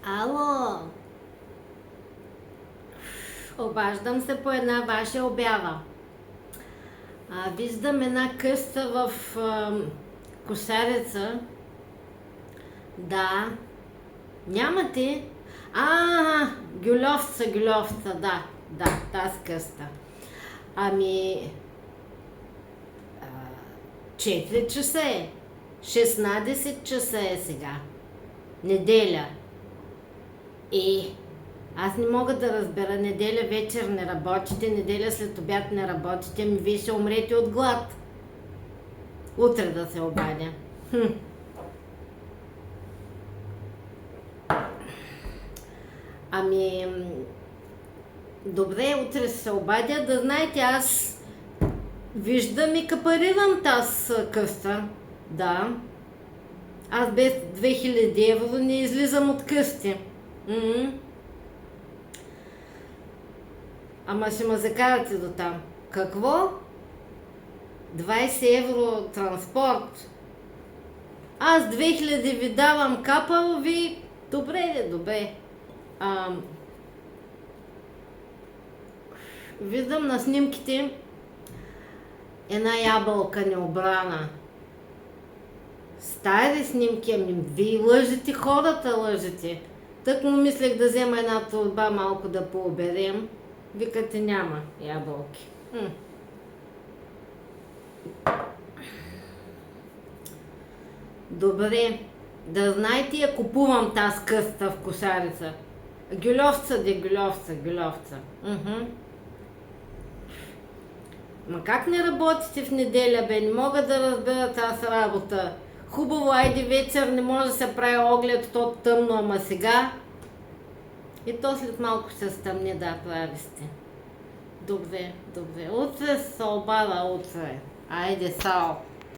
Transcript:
Ало, обаждам се по една ваша обява. Виждам една къща в Кошарица. Да. Нямате? Гюльовца, да, тази къща. Ами, 4 часа е. 16 часа е сега. Неделя. Аз не мога да разбера, неделя вечер не работите, неделя след обяд не работите, вие ще умрете от глад. Утре да се обадя. Ами, добре, утре ще се обадя, да знаете, аз виждам и капарирам тази къща. Да. Аз без 2000 евро не излизам от къщи. Ама ще ме закарате до там. Какво? 20 евро транспорт. Аз 2000 ви давам капал, ви... Добре. Виждам на снимките една ябълка необрана. Стари снимки, вие лъжете, хората лъжете. Тък му мислех да взема една торба малко да пооберем. Викате няма ябълки. Добре, да знаете, я купувам тази къща в Кошарица. Гюльовца. Ма как не работите в неделя, бе? Не мога да разбера тази работа. Хубаво, айде вечер, не може да се прави оглед, то тъмно, ама сега... И то след малко ще стъмне, да, прави сте. Добре. Утре се обада, утре. Айде, сао.